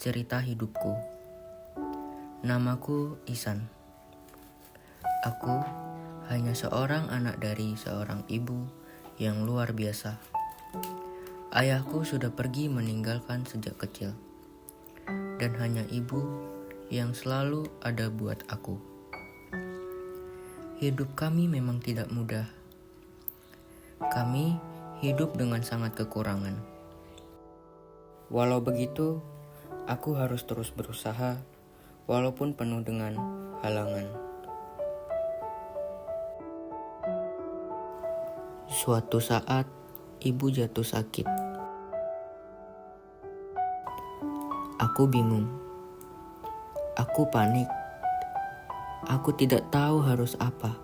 Cerita hidupku. Namaku Isan. Aku hanya seorang anak dari seorang ibu yang luar biasa. Ayahku sudah pergi meninggalkan sejak kecil, dan hanya ibu yang selalu ada buat aku. Hidup kami memang tidak mudah. Kami hidup dengan sangat kekurangan. Walau begitu, aku harus terus berusaha, walaupun penuh dengan halangan. Suatu saat, ibu jatuh sakit. Aku bingung. Aku panik. Aku tidak tahu harus apa.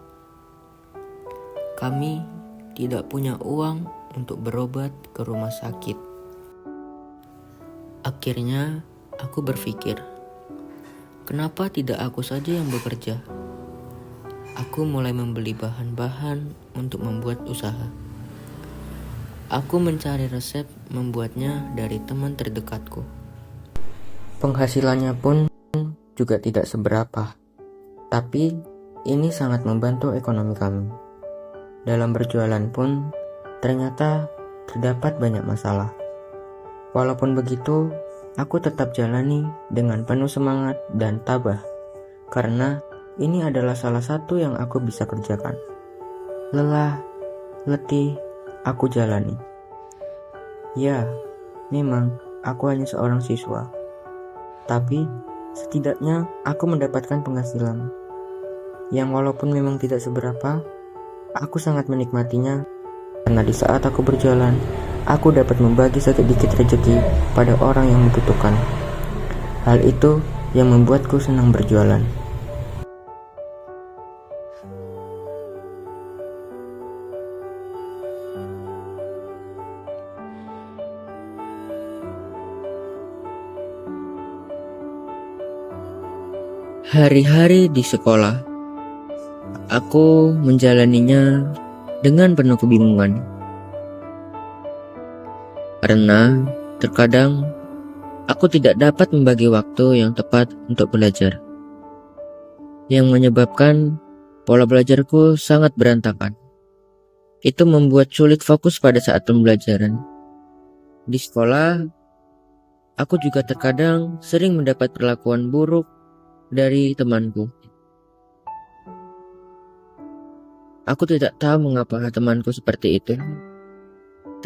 Kami tidak punya uang untuk berobat ke rumah sakit. Akhirnya, aku berpikir, kenapa tidak aku saja yang bekerja? Aku mulai membeli bahan-bahan untuk membuat usaha. Aku mencari resep membuatnya dari teman terdekatku. Penghasilannya pun juga tidak seberapa, tapi ini sangat membantu ekonomi kami. Dalam berjualan pun ternyata terdapat banyak masalah. Walaupun begitu, aku tetap jalani dengan penuh semangat dan tabah, karena ini adalah salah satu yang aku bisa kerjakan. Lelah, letih, aku jalani. Ya, memang aku hanya seorang siswa, tapi setidaknya aku mendapatkan penghasilan yang walaupun memang tidak seberapa, aku sangat menikmatinya karena di saat aku berjalan, aku dapat membagi sedikit rezeki pada orang yang membutuhkan. Hal itu yang membuatku senang berjualan. Hari-hari di sekolah, aku menjalaninya dengan penuh kebingungan. Karena terkadang aku tidak dapat membagi waktu yang tepat untuk belajar, yang menyebabkan pola belajarku sangat berantakan. Itu membuat sulit fokus pada saat pembelajaran. Di sekolah, aku juga terkadang sering mendapat perlakuan buruk dari temanku. Aku tidak tahu mengapa temanku seperti itu,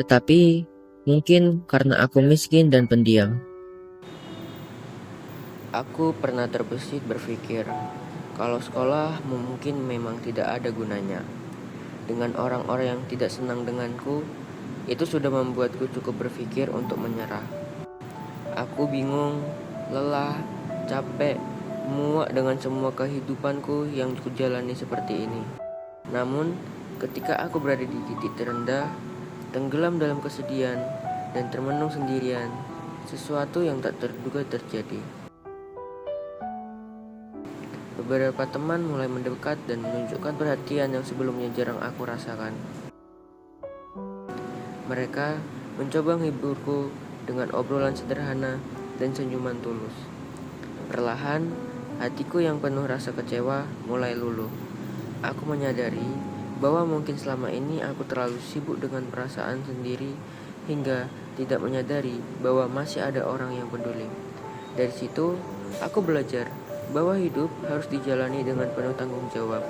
tetapi mungkin karena aku miskin dan pendiam. Aku pernah terbesit berpikir kalau sekolah mungkin memang tidak ada gunanya. Dengan orang-orang yang tidak senang denganku, itu sudah membuatku cukup berpikir untuk menyerah. Aku bingung, lelah, capek, muak dengan semua kehidupanku yang kujalani seperti ini. Namun, ketika aku berada di titik terendah, tenggelam dalam kesedihan, dan termenung sendirian, sesuatu yang tak terduga terjadi. Beberapa teman mulai mendekat dan menunjukkan perhatian yang sebelumnya jarang aku rasakan. Mereka mencoba menghiburku dengan obrolan sederhana dan senyuman tulus. Perlahan, hatiku yang penuh rasa kecewa mulai luluh. Aku menyadari bahwa mungkin selama ini aku terlalu sibuk dengan perasaan sendiri hingga tidak menyadari bahwa masih ada orang yang peduli. Dari situ, aku belajar bahwa hidup harus dijalani dengan penuh tanggung jawab,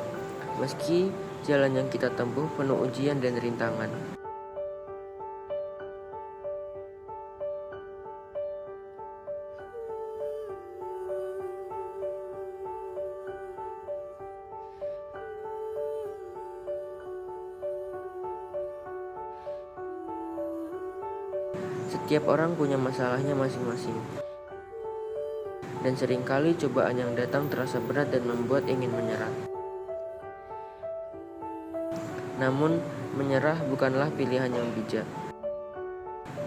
meski jalan yang kita tempuh penuh ujian dan rintangan. Setiap orang punya masalahnya masing-masing, dan seringkali cobaan yang datang terasa berat dan membuat ingin menyerah. Namun, menyerah bukanlah pilihan yang bijak.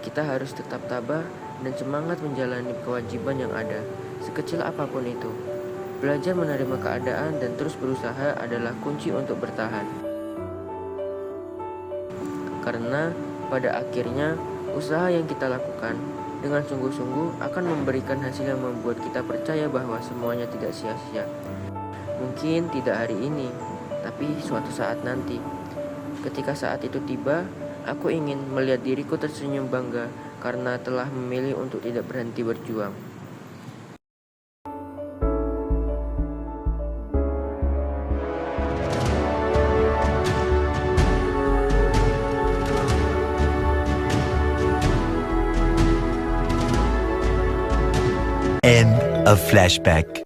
Kita harus tetap tabah dan semangat menjalani kewajiban yang ada, sekecil apapun itu. Belajar menerima keadaan dan terus berusaha adalah kunci untuk bertahan. Karena pada akhirnya, usaha yang kita lakukan dengan sungguh-sungguh akan memberikan hasil yang membuat kita percaya bahwa semuanya tidak sia-sia. Mungkin tidak hari ini, tapi suatu saat nanti. Ketika saat itu tiba, aku ingin melihat diriku tersenyum bangga karena telah memilih untuk tidak berhenti berjuang. End of flashback.